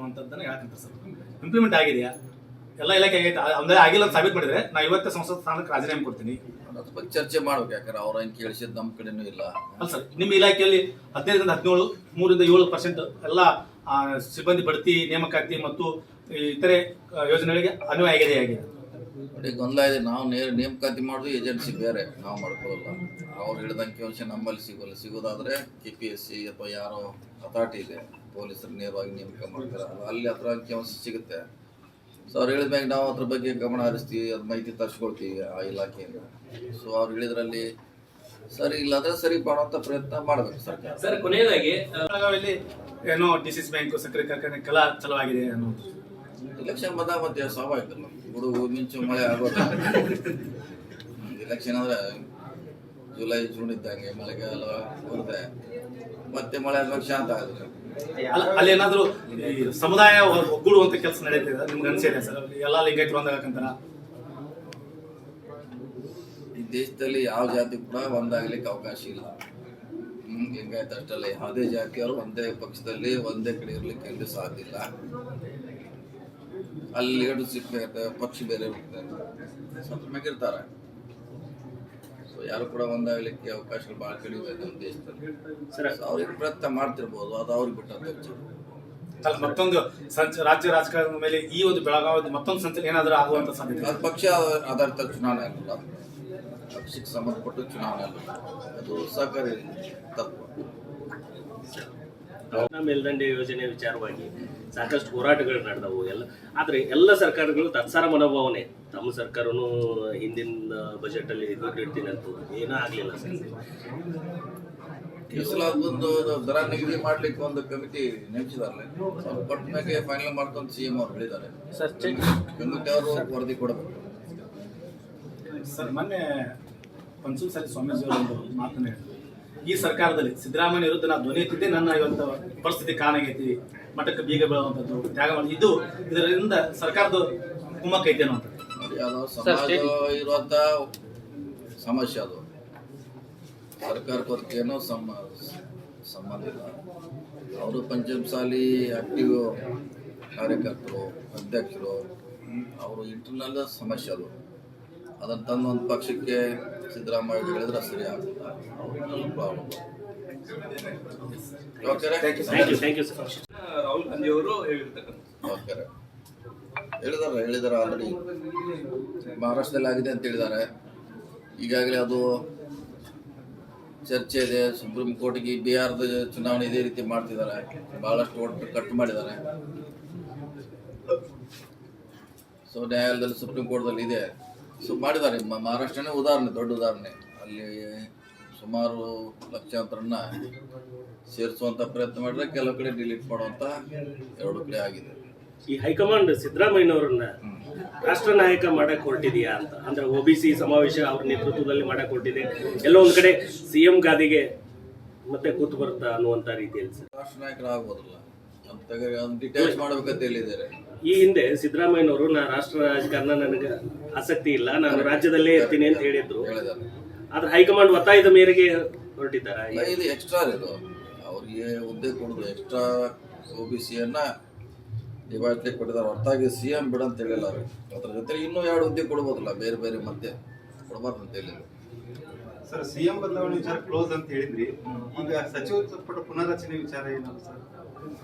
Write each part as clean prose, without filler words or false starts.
ಅನ್ನುವಂಥದ್ದನ್ನು ಹೇಳ್ತಂತ sir. Implement ಆಗಿದೆಯಾ? ಎಲ್ಲ ಇಲಾಖೆ ಆಗೈತೆ, ಅಂದ್ರೆ ಆಗಿಲ್ಲ ಅಂತ ಸಾಬೀತು ಮಾಡಿದ್ರೆ ನಾ ಇವತ್ತೇ ಸಂಸತ್ ಸ್ಥಾನಕ್ಕೆ ರಾಜೀನಾಮೆ ಕೊಡ್ತೀನಿ. ಅದ್ರ ಬಗ್ಗೆ ಚರ್ಚೆ ಮಾಡ್ಬೇಕು. ಯಾಕಂದ್ರೆ ಅವ್ರ ಹಂಗೆ ಕೇಳಿಸಿದ್ ನಮ್ಮ ಕಡೆನೂ ಇಲ್ಲ. ಅಲ್ಲ ಸರ್, ನಿಮ್ಮ ಇಲಾಖೆಯಲ್ಲಿ 15ರಿಂದ 17, 3-7% ಎಲ್ಲ ಸಿಬ್ಬಂದಿ ಬಡ್ತಿ, ನೇಮಕಾತಿ ಮತ್ತು ಇತರೆ ಯೋಜನೆಗಳಿಗೆ ಅನ್ವಯ ಆಗಿದೆ. ನೋಡಿ, ಗೊಂದಲ ಇದೆ. ನಾವು ನೇಮಕಾತಿ ಮಾಡೋದು ಏಜೆನ್ಸಿ ಬೇರೆ, ನಾವು ಮಾಡ್ಕೊಳ್ಳಲ್ಲ. ಅವ್ರು ಹೇಳಿದ ಅಂಕಿಅಂಶ ನಮ್ಮಲ್ಲಿ ಸಿಗೋದಾದ್ರೆ KPSC ಅಥವಾ ಯಾರೋ ಅಥಾರಿಟಿ ಇದೆ, ಪೊಲೀಸರು ನೇರವಾಗಿ ನೇಮಕ ಮಾಡ್ತಾರೆ, ಅಲ್ಲಿ ಹತ್ರ ಅಂಕಿಅಂಶ ಸಿಗುತ್ತೆ. ಸೊ ಅವ್ರು ಹೇಳಿದ್ಮ್ಯಾಗ ನಾವು ಅದ್ರ ಬಗ್ಗೆ ಗಮನ ಹರಿಸ್ತೀವಿ, ಅದು ಮಾಹಿತಿ ತರಿಸ್ಕೊಳ್ತೀವಿ ಆ ಇಲಾಖೆಯಿಂದ. ಸೊ ಅವ್ರು ಹೇಳಿದ್ರಲ್ಲಿ ಸರಿ ಇಲ್ಲಾಂದ್ರೆ ಸರಿ ಮಾಡುವಂತ ಪ್ರಯತ್ನ ಮಾಡಬೇಕು ಸರ್ಕಾರ. ಸರ್, ಕೊನೆಯದಾಗಿ ಬೆಳಗಾವಿಯಲ್ಲಿ ಏನೋ DCC ಬ್ಯಾಂಕ್, ಸಕ್ಕರೆ ಕಾರ್ಖಾನೆ ಕೆಲ ಚಲವಾಗಿದೆ ಅನ್ನೋದು ಎಲೆಕ್ಷನ್ ಬಂದ ಮತ್ತೆ ಸ್ವಾಭಾವಿಕ ಗುಡುಗು ಮಿಂಚು ಮಳೆ ಆಗೋದು. ಎಲೆಕ್ಷನ್ ಅಂದ್ರೆ ಜುಲೈ ಜೂನ್ ಇದ್ದಂಗೆ ಮಳೆಗಾಲ ಬರುತ್ತೆ, ಮತ್ತೆ ಮಳೆ ಆದ್ಮೇಲೆ ಶಾಂತ ಆಗುತ್ತೆ. ಅಲ್ಲಿ ಏನಾದ್ರು ಸಮುದಾಯ ಒಗ್ಗೂಡುವಂತ ಕೆಲಸ ನಡೀತಿದೆ ನಿಮ್ಗೆ ಅನ್ಸಿದೆ ಸರ್? ಎಲ್ಲ ಲಿಂಗಾಯತರು ಒಂದಾಗಕ್ಕಂತಾರ? ಈ ದೇಶದಲ್ಲಿ ಯಾವ ಜಾತಿ ಕೂಡ ಒಂದಾಗ್ಲಿಕ್ಕೆ ಅವಕಾಶ ಇಲ್ಲ. ಲಿಂಗಾಯತ ಅಷ್ಟಲ್ಲ, ಯಾವುದೇ ಜಾತಿಯವರು ಒಂದೇ ಪಕ್ಷದಲ್ಲಿ ಒಂದೇ ಕಡೆ ಇರ್ಲಿಕ್ಕೆ ಎಂದು ಸಾಧ್ಯ ಇಲ್ಲ. ಅಲ್ಲಿ 2 ಸಿಕ್ಕ ಪಕ್ಷ ಬೇರೆ ಇರ್ತಾರೆ, ಸತ್ತಮ್ಯಾಗಿರ್ತಾರೆ. ಸೊ ಯಾರು ಕೂಡ ಒಂದಾಗ್ಲಿಕ್ಕೆ ಅವಕಾಶಗಳು ಬಹಳ ಕಡಿಮೆ ಇದೆ ನಮ್ಮ ದೇಶದಲ್ಲಿ. ಅವ್ರಿಗೆ ಪ್ರಯತ್ನ ಮಾಡ್ತಿರ್ಬೋದು, ಅದು ಅವ್ರಿಗೆ ಬಿಟ್ಟಂತ. ಮತ್ತೊಂದು ರಾಜ್ಯ ರಾಜಕಾರಣದ ಮೇಲೆ ಈ ಒಂದು ಬೆಳಗಾವಿ ಮತ್ತೊಂದು ಸಂಚಲನ ಏನಾದರೂ ಆಗುವಂತ ಸಾಧ್ಯತೆ? ಅದು ಪಕ್ಷ ಆಧಾರಿತ ಚುನಾವಣೆ ಅಲ್ಲ, ಪಕ್ಷಕ್ಕೆ ಸಂಬಂಧಪಟ್ಟ ಚುನಾವಣೆ ಅಲ್ಲ, ಅದು ಸಹಕಾರಿ ತತ್ವ. ಮೇಲ್ದಂಡೆ ಯೋಜನೆ ವಿಚಾರವಾಗಿ ಸಾಕಷ್ಟು ಹೋರಾಟಗಳು ನಡೆದವು ಎಲ್ಲ. ಆದ್ರೆ ಎಲ್ಲ ಸರ್ಕಾರಗಳು ತತ್ಸಾರ ಮನೋಭಾವನೆ. ತಮ್ಮ ಸರ್ಕಾರನು ಹಿಂದಿನ ಬಜೆಟ್ ಅಲ್ಲಿ ದುಡ್ಡು ಇಡ್ತೀನಿ ಅಂತ ಏನೂ ಆಗ್ಲಿಲ್ಲ ಸರ್. ಈ ಸಲ ಒಂದು ದರ ನಿಗದಿ ಮಾಡ್ಲಿಕ್ಕೆ ಒಂದು ಕಮಿಟಿ ನೇಮಿಸಿದಾರಲ್ಲ, ಅವ್ರು ಕೊಟ್ಟ ಮೇಲೆ ಫೈನಲ್ ಮಾಡ್ಕೊಂಡು CM ಅವ್ರು ಹೇಳಿದ್ದಾರೆ. ಕಮಿಟಿ ಅವರು ವರದಿ ಕೊಡಬೇಕು. ಸರ್, ಮೊನ್ನೆ ಪಂಚಮಸಾಲಿ ಸ್ವಾಮೀಜಿ ಅವರು ಒಂದು ಮಾತನ್ನ ಹೇಳಿದ್ರು, ಈ ಸರ್ಕಾರದಲ್ಲಿ ಸಿದ್ದರಾಮಯ್ಯ ವಿರುದ್ಧ ನಾವು ಧ್ವನಿ ಎತ್ತಿದ್ದೆ ನನ್ನ ಇವತ್ತು ಪರಿಸ್ಥಿತಿ ಕಾರಣ ಆಗೈತಿ, ಮಠಕ್ಕೆ ಬೀಗ ಬೀಳುವಂಥದ್ದು, ತ್ಯಾಗ ಮಾಡಿ ಇದರಿಂದ ಸರ್ಕಾರದ ಕುಮ್ಮಕ್ಕ ಐತೆ ಅನ್ನುವಂಥದ್ದು. ಅದು ಸಮಾಜ ಇರುವಂತ ಸಮಸ್ಯೆ, ಅದು ಸರ್ಕಾರಕ್ಕೆ ಏನೋ ಸಂಬಂಧ ಇಲ್ಲ. ಅವರು ಪಂಚಮಸಾಲಿ ಆಕ್ಟಿವ್ ಕಾರ್ಯಕರ್ತರು, ಅಧ್ಯಕ್ಷರು, ಅವರು ಇಂಟರ್ನಲ್ ಸಮಸ್ಯೆ ಅದು. ಅದನ್ನು ತಂದು ಒಂದು ಪಕ್ಷಕ್ಕೆ ಸಿದ್ದರಾಮಯ್ಯ ಹೇಳಿದ್ರೆ ಸರಿ ಆಗುತ್ತ, ಅವ್ರಿಗೆ ಪ್ರಾಬ್ಲಮ್. ರಾಹುಲ್ ಗಾಂಧಿ ಅವರು ಹೇಳಿದಾರೆ ಆಲ್ರೆಡಿ ಮಹಾರಾಷ್ಟ್ರದಲ್ಲಿ ಆಗಿದೆ ಅಂತ ಹೇಳಿದ್ದಾರೆ. ಈಗಾಗಲೇ ಅದು ಚರ್ಚೆ ಇದೆ. ಸುಪ್ರೀಂ ಕೋರ್ಟ್ಗೆ ಬಿಹಾರದ ಚುನಾವಣೆ ಇದೇ ರೀತಿ ಮಾಡ್ತಿದ್ದಾರೆ, ಬಹಳಷ್ಟು ಓಟ್ ಕಟ್ ಮಾಡಿದ್ದಾರೆ. ಸೊ ನ್ಯಾಯಾಲಯದಲ್ಲಿ ಸುಪ್ರೀಂ ಕೋರ್ಟ್ದಲ್ಲಿ ಇದೆ. ಸೊ ಮಾಡಿದ್ದಾರೆ. ಮಹಾರಾಷ್ಟ್ರನೇ ಉದಾಹರಣೆ, ದೊಡ್ಡ ಉದಾಹರಣೆ. ಅಲ್ಲಿ ಸುಮಾರು ಲಕ್ಷಾಂತರನ್ನ ಸೇರಿಸುವಂತ ಪ್ರಯತ್ನ ಮಾಡಿದ್ರೆ ಕೆಲವು ಕಡೆ ಡಿಲೀಟ್ ಮಾಡುವಂತ 2 ಕಡೆ ಆಗಿದೆ. ಈ ಹೈಕಮಾಂಡ್ ಸಿದ್ದರಾಮಯ್ಯನವರನ್ನ ರಾಷ್ಟ್ರ ನಾಯಕ ಮಾಡಕ್ ಹೊರಟಿದೆಯಾ ಅಂತ, ಅಂದ್ರೆ OBC ಸಮಾವೇಶ ಅವ್ರ ನೇತೃತ್ವದಲ್ಲಿ ಮಾಡಕ್ ಹೊರಟಿದೆ, ಎಲ್ಲೋ ಒಂದ್ ಕಡೆ CM ಗಾದಿಗೆ ಮತ್ತೆ ಕೂತು ಬರುತ್ತಾ ಅನ್ನುವಂತ ರೀತಿಯಲ್ಲಿ ರಾಷ್ಟ್ರ ನಾಯಕರು ಆಗ್ಬೋದಲ್ಲ ಅಂತ ಡಿಟ್ಯಾಚ್ ಮಾಡ್ಬೇಕಂತ ಹೇಳಿದ್ದಾರೆ. ಈ ಹಿಂದೆ ಸಿದ್ದರಾಮಯ್ಯನವರು ನಾ ರಾಷ್ಟ್ರ ರಾಜಕಾರಣ ನನಗೆ ಆಸಕ್ತಿ ಇಲ್ಲ, ನಾನು ರಾಜ್ಯದಲ್ಲೇ ಇರ್ತೀನಿ ಅಂತ ಹೇಳಿದ್ರು. ಆದ್ರೆ ಹೈಕಮಾಂಡ್ ಒತ್ತಾಯದ ಮೇರೆಗೆ ಹೊರಟಿದ್ದಾರೆ. ಇದು ಎಕ್ಸ್ಟ್ರಾ, ಇದು ಅವ್ರಿಗೆ ಹುದ್ದೆ ಕೊಡೋದು ಎಕ್ಸ್ಟ್ರಾ. OBCಯನ್ನ ಡಿವೈಡ್ಲಿ ಕೊಟ್ಟಿದ್ದಾರೆ, ಹೊರತಾಗಿ CM ಬಿಡ ಅಂತ ಹೇಳಿಲ್ಲ. ಅದ್ರ ಜೊತೆ ಇನ್ನೂ 2 ಹುದ್ದೆ ಕೊಡ್ಬೋದಲ್ಲ, ಬೇರೆ ಬೇರೆ ಮತ್ತೆ ಕೊಡಬಾರ್ದು ಅಂತ ಹೇಳಿದ್ರು. ಸರ್, CM ಬದಲಾವಣೆ ವಿಚಾರ ಕ್ಲೋಸ್ ಅಂತ ಹೇಳಿದ್ರಿ. ಈಗ ಸಚಿವ ಸಂಪುಟ ಪುನರ್ರಚನೆ ವಿಚಾರ ಏನಲ್ಲ ಸರ್?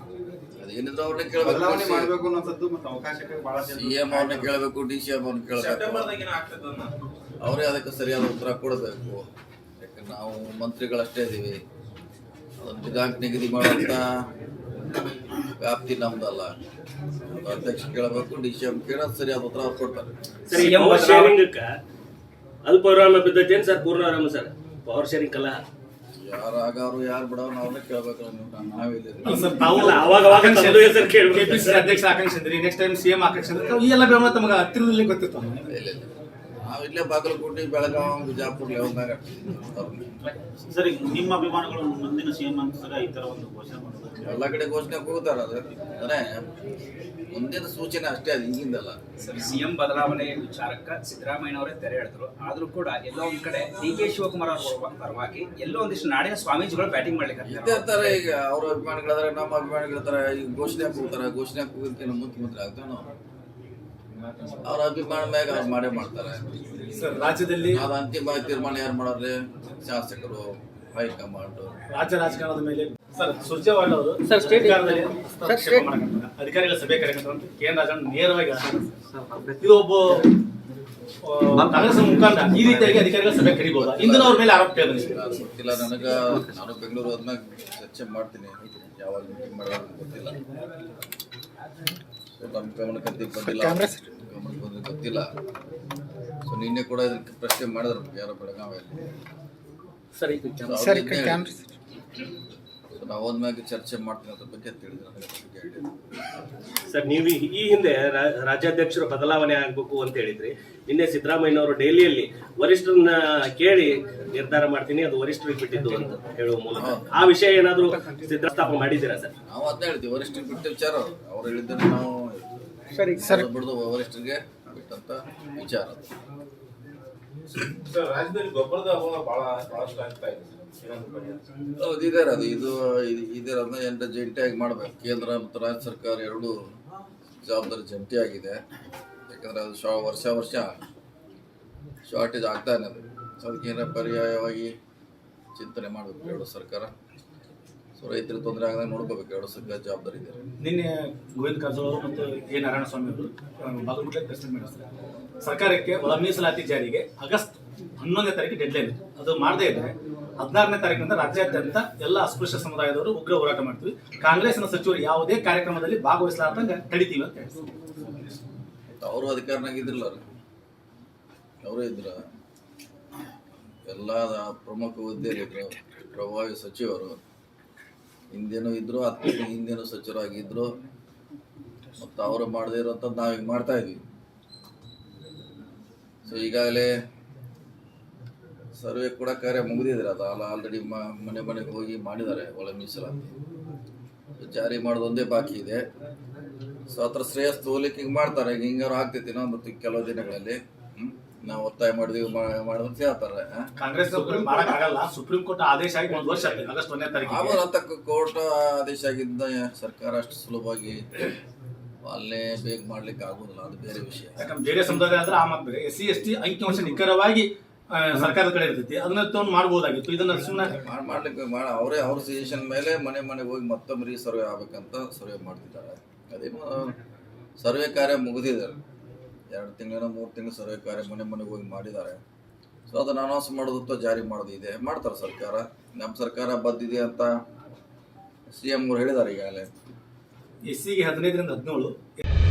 ಅದೇನಿದ್ರು ಅವ್ರನ್ನ ಕೇಳಬೇಕು, ಬದಲಾವಣೆ ಮಾಡಬೇಕು ಅನ್ನೋದು ಮತ್ತು ಅವಕಾಶಕ್ಕೆ ಬಹಳ CM ಅವ್ರನ್ನ ಕೇಳಬೇಕು, DCM ಅವ್ರನ್ನ ಕೇಳಬೇಕು. ಅವರೇ ಅದಕ್ಕೆ ಸರಿಯಾದ ಉತ್ತರ ಕೊಡಬೇಕು. ಯಾಕಂದ್ರೆ ನಾವು ಮಂತ್ರಿಗಳಷ್ಟೇ ಇದೀವಿ, ಅದನ್ನು ದಿನಾಂಕ ನಿಗದಿ ಮಾಡುವಂತ ವ್ಯಾಪ್ತಿ ನಮ್ದಲ್ಲ. ಅಧ್ಯಕ್ಷ ಕೇಳಬೇಕು, DCM ಕೇಳೋದು ಸರಿಯಾದ ಉತ್ತರ ಅವ್ರು ಕೊಡ್ತಾರೆ. ಪವರ್ ಶೇರಿಂಗ್ ಅಲ್ಪವಿರಾಮ ಬಿದ್ದೈತೇನು ಸರ್? ಪೂರ್ಣವಿರಾಮ ಸರ್, ಪವರ್ ಶೇರಿಂಗ್ ಅಲ್ಲ. ಯಾರು ಆಗಾರು ಯಾರು ಬಿಡೋರು ಅವ್ರನ್ನ ಕೇಳಬೇಕು. KPCC ಅಧ್ಯಕ್ಷ ಆಕಾಂಕ್ಷಿದ್ರಿ, ನೆಕ್ಸ್ಟ್ ಟೈಮ್ CM ಆಕಾಂಕ್ಷಿದ್ರೆ ಈ ಎಲ್ಲ ಬೆಂಬಲ ತಮಗೆ ಹತ್ತಿರದಲ್ಲಿ ಗೊತ್ತಿತ್ತು? ಇಲ್ಲ, ನಾವು ಇಲ್ಲೇ ಬಾಗಲಕೋಟೆ, ಬೆಳಗಾವಿ, ಬಿಜಾಪುರ ಲೆವೆಲ್ನಾಗ. ಸರಿ, ನಿಮ್ಮ ಅಭಿಮಾನಿಗಳು ಮುಂದಿನ CM ಅಂತ ಈ ತರ ಒಂದು ಘೋಷಣೆ ಮಾಡೋದು ಎಲ್ಲ ಕಡೆ ಘೋಷಣೆ ಹೋಗ್ತಾರೆ ಅದು ಅಂದರೆ ಮುಂದಿನ ಸೂಚನೆ ಅಷ್ಟೇ ಅದು ಈಗಿಂದಲ್ಲ. ಸರ್, ಸಿಎಂ ಬದಲಾವಣೆ ವಿಚಾರಕ್ಕೆ ಸಿದ್ದರಾಮಯ್ಯನವರೇ ತೆರೆ ಎಳೆದ್ರು. ಆದ್ರೂ ಕೂಡ ಎಲ್ಲೋ ಒಂದ್ ಕಡೆ ಡಿ ಕೆ ಶಿವಕುಮಾರ್ ಅವರ ಪರವಾಗಿ ಎಲ್ಲೋ ಒಂದಿಷ್ಟು ನಾಡಿನ ಸ್ವಾಮೀಜಿಗಳು ಬ್ಯಾಟಿಂಗ್ ಮಾಡ್ಲಿಕ್ಕೆ ಇದೇ ಥರ ಈಗ ಅವ್ರ ಅಭಿಮಾನಿಗಳಿದ್ದಾರೆ, ನಮ್ಮ ಅಭಿಮಾನಿಗಳಿರ್ತಾರೆ. ಈಗ ಘೋಷಣೆ ಹೋಗ್ತಾರೆ, ಘೋಷಣೆ ಹೋಗೋದಕ್ಕಿಂತ ಮುಖ್ಯಮಂತ್ರಿ ಆಗ್ತಾವೆ ನಾವು ಅವ್ರ ಅಭಿಮಾನ ಮ್ಯಾಗ ಅವ್ರು ಮಾಡೇ ಮಾಡ್ತಾರೆ. ಸರ್ ರಾಜ್ಯದಲ್ಲಿ ಅದು ಅಂತಿಮ ತೀರ್ಮಾನ ಯಾರು ಮಾಡೋದ್ರೆ ಶಾಸಕರು, ಹೈಕಮಾಂಡ್. ರಾಜ್ಯ ರಾಜಕಾರಣದ ಮೇಲೆ ಸರ್ ಸುರ್ಜೇವಾಲ ಅವರು ಸರ್ಕಾರದಲ್ಲಿ ಹಸ್ತಕ್ಷೇಪ ಮಾಡಕತ್ತಾರ, ಅಧಿಕಾರಿಗಳ ಸಭೆ ಕರೆಯಕತ್ತಾರ ಅಂತ ಕೆ.ಎನ್. ರಾಜಣ್ಣ ನೇರವಾಗಿ ಹೇಳ್ತಾರೆ. ಇದು ಒಬ್ಬ ಕಾಂಗ್ರೆಸ್ ಮುಖಂಡ ಈ ರೀತಿಯಾಗಿ ಅಧಿಕಾರಿಗಳ ಸಭೆ ಕರಿಬಹುದಾ? ಇಂದಿನ ಅವ್ರ ಮೇಲೆ ಆರೋಪ ಕೇಳಿದ್ರೆ ಅದು ಗೊತ್ತಿಲ್ಲ ನನಗೆ. ನಾನು ಬೆಂಗಳೂರು ಹೋದ್ಮ್ಯಾಗ ಚರ್ಚೆ ಮಾಡ್ತೀನಿ, ಯಾವಾಗ ಮೀಟಿಂಗ್ ಮಾಡೋದು ಗೊತ್ತಿಲ್ಲ. ಸೊ ನಮ್ಮ ಗಮನಕ್ಕೆ ಬಂದಿಲ್ಲ, ಗಮನಕ್ಕೆ ಬಂದ್ರೆ ಗೊತ್ತಿಲ್ಲ. ಸೊ ನಿನ್ನೆ ಕೂಡ ಇದಕ್ಕೆ ಪ್ರಶ್ನೆ ಮಾಡಿದ್ರು ಯಾರೋ ಬೆಳಗಾವಿಯಲ್ಲಿ. ಸೊ ನಾವು ಹೋದ್ಮ್ಯಾಗ ಚರ್ಚೆ ಮಾಡ್ತೀನಿ ಅದ್ರ ಬಗ್ಗೆ ಅಂತ ಹೇಳಿದ್ರು. ನನಗೆ ಬಗ್ಗೆ ಹೇಳಿದ್ರು. ಸರ್, ನೀವು ಈ ಹಿಂದೆ ರಾಜ್ಯಾಧ್ಯಕ್ಷರು ಬದಲಾವಣೆ ಆಗ್ಬೇಕು ಅಂತ ಹೇಳಿದ್ರಿ. ನಿನ್ನೆ ಸಿದ್ದರಾಮಯ್ಯನವರು ಡೈಲಿಯಲ್ಲಿ ವರಿಷ್ಠರನ್ನ ಕೇಳಿ ನಿರ್ಧಾರ ಮಾಡ್ತೀನಿ, ಅದು ವರಿಷ್ಠರಿಗೆ ಬಿಟ್ಟಿದ್ದು ಅಂತ ಹೇಳುವ ಮೂಲಕ ಆ ವಿಷಯ ಏನಾದ್ರು ಪ್ರಸ್ತಾಪ ಮಾಡಿದ್ದೀರಾ ಸರ್? ನಾವು ಅದನ್ನ ಹೇಳ್ತೀವಿ, ವರಿಷ್ಠರಿಗೆ ಬಿಟ್ಟ ವಿಚಾರ ಅವ್ರು ಹೇಳಿದ್ರೆ ನಾವು ಬಿಡೋದು ವರಿಷ್ಠರಿಗೆ ಬಿಟ್ಟಂತ ವಿಚಾರ. ಸರ್, ರಾಜ್ಯದಲ್ಲಿ ಗೊಬ್ಬರದ ಅಭಾವ ಬಹಳಷ್ಟು ಆಗ್ತಾ ಇದೆ. ಹೌದು, ಇದಾರೆ ಅದು ಇದೇ ಅದನ್ನ ಎಂಟು ಜಂಟಿಯಾಗಿ ಮಾಡ್ಬೇಕು. ಕೇಂದ್ರ ಮತ್ತು ರಾಜ್ಯ ಸರ್ಕಾರ ಎರಡೂ ಜವಾಬ್ದಾರಿ ಜಂಟಿಯಾಗಿದೆ. ಯಾಕಂದ್ರೆ ಅದು ವರ್ಷ ಶಾರ್ಟೇಜ್ ಆಗ್ತಾನೆ ಅದು. ಸೊ ಅದಕ್ಕೇನ ಪರ್ಯಾಯವಾಗಿ ಚಿಂತನೆ ಮಾಡಬೇಕು ಎರಡು ಸರ್ಕಾರ. ಸೊ ರೈತರಿಗೆ ತೊಂದರೆ ಆಗದಂಗೆ ನೋಡ್ಕೋಬೇಕು, ಎರಡು ಸರ್ಕಾರ ಜವಾಬ್ದಾರಿ ಇದೆ. ನಿನ್ನೆ ಗೋವಿಂದ ಕಾರಜೋಳ ಅವರು ಮತ್ತು ಎ. ನಾರಾಯಣಸ್ವಾಮಿ ಅವರು ಬಾಗಲಕೋಟೆ ಪ್ರೆಸ್ ಮೀಟ್ ಮಾಡಿದ್ದಾರೆ. ಸರ್ಕಾರಕ್ಕೆ ಒಳ ಮೀಸಲಾತಿ ಜಾರಿಗೆ ಆಗಸ್ಟ್ 11ನೇ ತಾರೀಕು ಡೆಡ್ಲೈನ್. ಅದು ಮಾಡದೇ ಇದ್ರೆ 16ನೇ ತಾರೀಕಿನಿಂದ ರಾಜ್ಯಾದ್ಯಂತ ಎಲ್ಲ ಅಸ್ಪೃಶ್ಯ ಸಮುದಾಯದವರು ಉಗ್ರ ಹೋರಾಟ ಮಾಡ್ತೀವಿ, ಕಾಂಗ್ರೆಸ್ನ ಸಚಿವರು ಯಾವುದೇ ಕಾರ್ಯಕ್ರಮದಲ್ಲಿ ಭಾಗವಹಿಸಲಾರ್ದಂಗೆ ತಡಿತೀವಿ ಅಂತ ಹೇಳ್ತಾರೆ. ಅವರು ಅಧಿಕಾರನಾಗ ಇದ್ರಲ್ಲ, ಅವರೇ ಇದ್ರ, ಎಲ್ಲ ಪ್ರಮುಖ ಹುದ್ದೆಯಲ್ಲಿದ್ರು, ಪ್ರಭಾವಿ ಸಚಿವರು ಹಿಂದೇನೂ ಇದ್ರು, ಅದಕ್ಕೆ ಹಿಂದೇನೂ ಸಚಿವರಾಗಿದ್ರು. ಮತ್ತು ಅವರು ಮಾಡದೇ ಇರೋಂಥದ್ದು ನಾವೀಗ ಮಾಡ್ತಾ ಇದ್ವಿ. ಸೊ ಈಗಾಗಲೇ ಸರ್ವೆ ಕೂಡ ಕಾರ್ಯ ಮುಗಿದಿದ್ರೆ ಅದು ಆಲ್ರೆಡಿ ಮನೆ ಮನೆಗೆ ಹೋಗಿ ಮಾಡಿದ್ದಾರೆ. ಒಳ ಮೀಸಲಾತಿ ಜಾರಿ ಮಾಡೋದು ಒಂದೇ ಬಾಕಿ ಇದೆ. ಸೊ ಹತ್ರ ಶ್ರೇಯಸ್ ತೋಲಿಕ್ಕೆ ಹಿಂಗೆ ಮಾಡ್ತಾರೆ. ಈಗ ಹಿಂಗಾರು ಆಗ್ತೈತಿ ಇನ್ನೊಂದು ಕೆಲವು ದಿನಗಳಲ್ಲಿ. ನಾವು ಒತ್ತಾಯ ಮಾಡಿದ್ವಿ ಮಾಡೋದು ಹೇಳ್ತಾರೆ. ಕಾಂಗ್ರೆಸ್ ಮಾಡಕ್ಕಾಗಲ್ಲ, ಸುಪ್ರೀಂ ಕೋರ್ಟ್ ಆದೇಶ ಆಗಿ 1 ವರ್ಷ ಆಗಿದೆ, ಆಗಸ್ಟ್ 1ನೇ ತಾರೀಕು. ಆಮೇಲೆ ಕೋರ್ಟ್ ಆದೇಶ ಆಗಿದ್ದ ಸರ್ಕಾರ ಅಷ್ಟು ಸುಲಭವಾಗಿ ಪಾಲನೆ ಬೇಗ ಮಾಡ್ಲಿಕ್ಕೆ ಆಗೋದಿಲ್ಲ, ಅದು ಬೇರೆ ವಿಷಯ. ಯಾಕಂದ್ರೆ ಬೇರೆ ಸಮುದಾಯ ಆದ್ರೆ ಆ ಮಾತು ಬೇರೆ. SC ST ಅಂಕಿಅಂಶ ನಿಖರವಾಗಿ ಸರ್ಕಾರದ ಕಡೆ ಇರ್ತೈತಿ, ಅದನ್ನ ತಗೊಂಡು ಮಾಡ್ಬೋದಾಗಿತ್ತು. ಇದನ್ನ ಸುಮ್ಮನೆ ಮಾಡ್ಲಿಕ್ಕೆ ಅವರೇ ಅವ್ರ ಸಜೆಷನ್ ಮೇಲೆ ಮನೆ ಮನೆಗೆ ಹೋಗಿ ಮತ್ತೊಮ್ಮೆ ಸರ್ವೆ ಆಗ್ಬೇಕಂತ ಸರ್ವೆ ಮಾಡ್ತಿದ್ದಾರೆ. ಅದೇನು ಸರ್ವೆ ಕಾರ್ಯ ಮುಗಿದಿದ್ದಾರೆ, 2 ತಿಂಗಳ 3 ತಿಂಗಳು ಸರ್ವೆ ಕಾರ್ಯ ಮನೆ ಮನೆಗೆ ಹೋಗಿ ಮಾಡಿದ್ದಾರೆ. ಸೊ ಅದನ್ನು ಅನೌನ್ಸ್ ಮಾಡೋದು ಅಥವಾ ಜಾರಿ ಮಾಡೋದು ಇದೆ ಮಾಡ್ತಾರೆ ಸರ್ಕಾರ. ನಮ್ಮ ಸರ್ಕಾರ ಬದ್ದಿದೆ ಅಂತ CM ಅವರು ಹೇಳಿದ್ದಾರೆ ಈಗಾಗಲೇ. SC ಗೆ 15ರಿಂದ 17